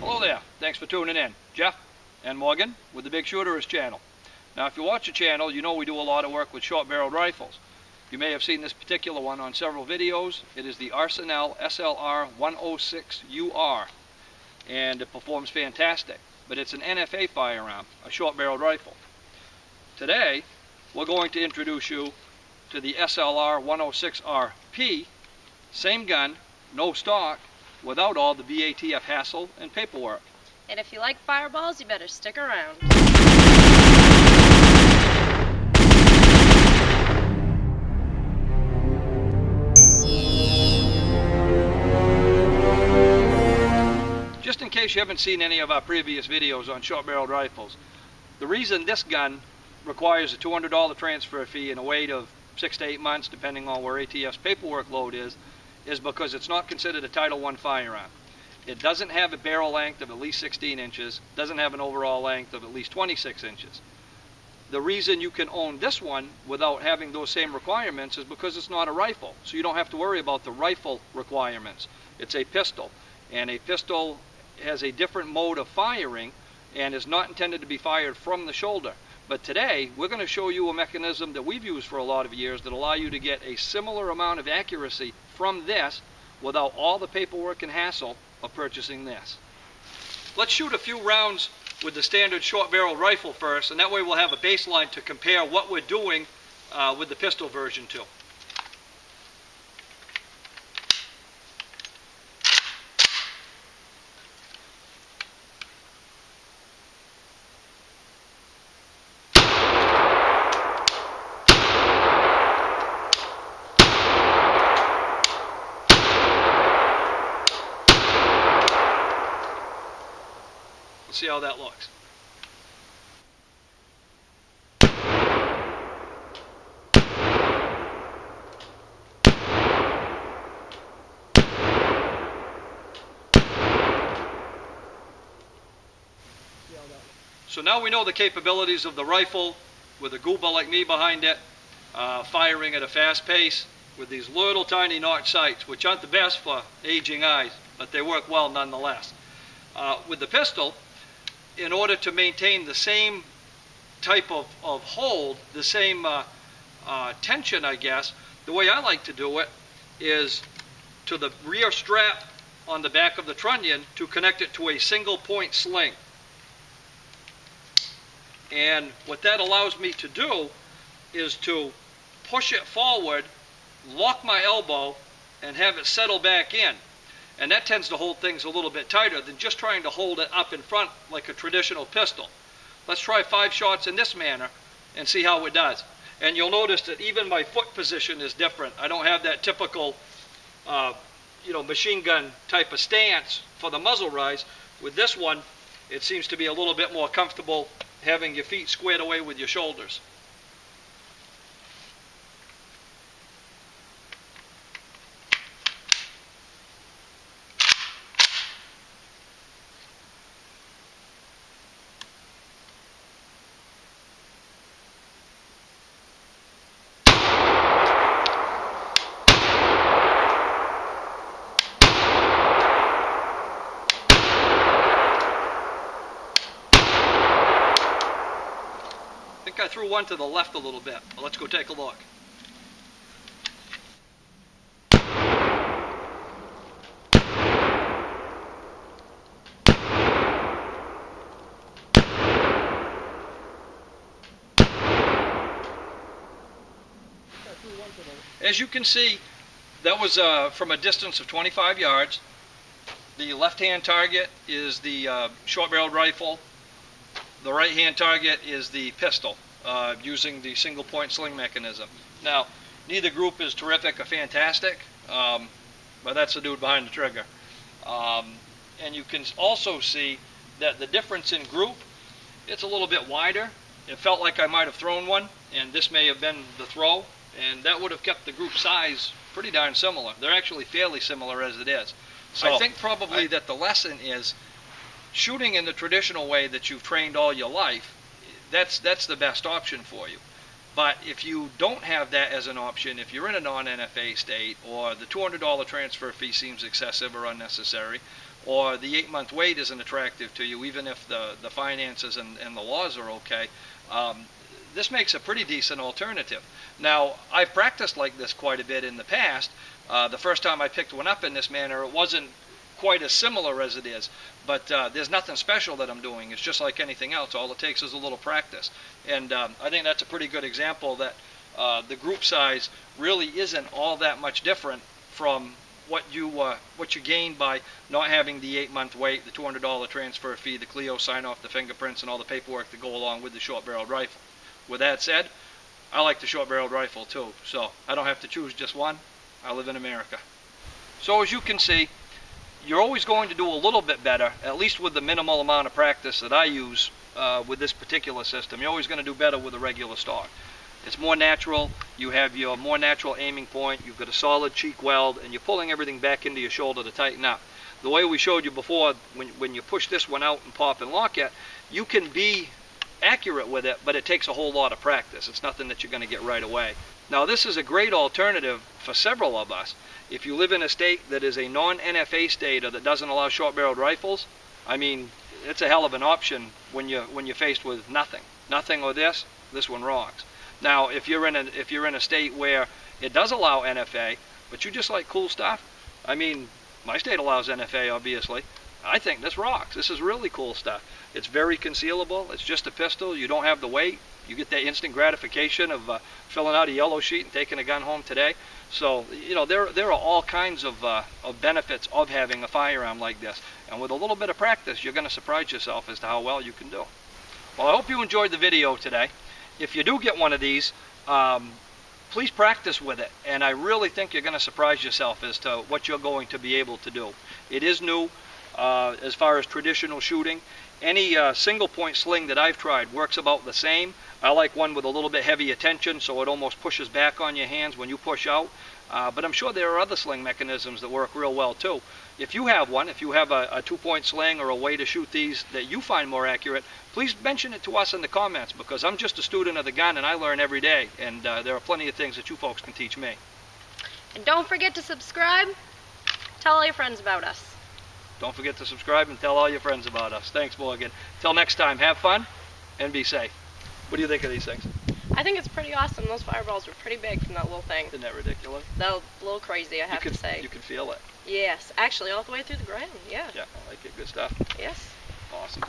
Hello there, thanks for tuning in. Jeff and Morgan with the Bigshooterist channel. Now if you watch the channel, you know we do a lot of work with short-barreled rifles. You may have seen this particular one on several videos. It is the Arsenal SLR 106UR, and it performs fantastic. But it's an NFA firearm, a short-barreled rifle. Today, we're going to introduce you to the SLR 106RP, same gun, no stock, without all the VATF hassle and paperwork. And if you like fireballs, you better stick around. Just in case you haven't seen any of our previous videos on short-barreled rifles, the reason this gun requires a $200 transfer fee and a wait of 6 to 8 months, depending on where ATF's paperwork load is because it's not considered a Title I firearm. It doesn't have a barrel length of at least 16 inches, doesn't have an overall length of at least 26 inches. The reason you can own this one without having those same requirements is because it's not a rifle, so you don't have to worry about the rifle requirements. It's a pistol, and a pistol has a different mode of firing and is not intended to be fired from the shoulder. But today, we're going to show you a mechanism that we've used for a lot of years that allow you to get a similar amount of accuracy from this without all the paperwork and hassle of purchasing this. Let's shoot a few rounds with the standard short-barreled rifle first, and that way we'll have a baseline to compare what we're doing with the pistol version too. Let's see how that looks. So now we know the capabilities of the rifle with a goober like me behind it, firing at a fast pace with these little tiny notch sights, which aren't the best for aging eyes, but they work well nonetheless. With the pistol, in order to maintain the same type of hold, the same tension, I guess, the way I like to do it is to the rear strap on the back of the trunnion to connect it to a single point sling. And what that allows me to do is to push it forward, lock my elbow, and have it settle back in. And that tends to hold things a little bit tighter than just trying to hold it up in front like a traditional pistol. Let's try 5 shots in this manner and see how it does. And you'll notice that even my foot position is different. I don't have that typical machine gun type of stance for the muzzle rise. With this one, it seems to be a little bit more comfortable having your feet squared away with your shoulders. I threw one to the left a little bit. Well, let's go take a look. As you can see, that was from a distance of 25 yards. The left-hand target is the short-barreled rifle. The right-hand target is the pistol, using the single-point sling mechanism. Now, neither group is terrific or fantastic, but that's the dude behind the trigger. And you can also see that the difference in group, it's a little bit wider. It felt like I might have thrown one, and this may have been the throw, and that would have kept the group size pretty darn similar. They're actually fairly similar as it is. So I think probably that the lesson is shooting in the traditional way that you've trained all your life. That's the best option for you. But if you don't have that as an option, if you're in a non-NFA state, or the $200 transfer fee seems excessive or unnecessary, or the 8-month wait isn't attractive to you, even if the finances and the laws are okay, this makes a pretty decent alternative. Now, I've practiced like this quite a bit in the past. The first time I picked one up in this manner, it wasn't quite as similar as it is, but there's nothing special that I'm doing. It's just like anything else. All it takes is a little practice. And I think that's a pretty good example that the group size really isn't all that much different from what you gain by not having the 8-month wait, the $200 transfer fee, the Clio sign off, the fingerprints, and all the paperwork that go along with the short-barreled rifle. With that said, I like the short-barreled rifle too, so I don't have to choose just one. I live in America. So as you can see, you're always going to do a little bit better, at least with the minimal amount of practice that I use with this particular system. You're always going to do better with a regular stock. It's more natural. You have your more natural aiming point. You've got a solid cheek weld, and you're pulling everything back into your shoulder to tighten up. The way we showed you before, when you push this one out and pop and lock it, you can be accurate with it, but it takes a whole lot of practice. It's nothing that you're going to get right away. Now, this is a great alternative for several of us. If you live in a state that is a non-NFA state or that doesn't allow short-barreled rifles, I mean, it's a hell of an option when you're faced with nothing or this one rocks. Now, if you're in a state where it does allow NFA, but you just like cool stuff, I mean, my state allows NFA, obviously. I think this rocks. This is really cool stuff. It's very concealable. It's just a pistol. You don't have the weight. You get that instant gratification of filling out a yellow sheet and taking a gun home today. So, you know, there are all kinds of benefits of having a firearm like this. And with a little bit of practice, you're going to surprise yourself as to how well you can do. Well, I hope you enjoyed the video today. If you do get one of these, please practice with it. And I really think you're going to surprise yourself as to what you're going to be able to do. It is new as far as traditional shooting. Any single point sling that I've tried works about the same. I like one with a little bit heavier tension, so it almost pushes back on your hands when you push out. But I'm sure there are other sling mechanisms that work real well too. If you have one, if you have a 2-point sling or a way to shoot these that you find more accurate, please mention it to us in the comments, because I'm just a student of the gun and I learn every day, and there are plenty of things that you folks can teach me. And don't forget to subscribe. Tell all your friends about us. Don't forget to subscribe and tell all your friends about us. Thanks, Morgan. Till next time, have fun and be safe. What do you think of these things? I think it's pretty awesome. Those fireballs were pretty big from that little thing. Isn't that ridiculous? That was a little crazy, I have to say. You can feel it. Yes, actually all the way through the ground, yeah. Yeah, I like it. Good stuff. Yes. Awesome.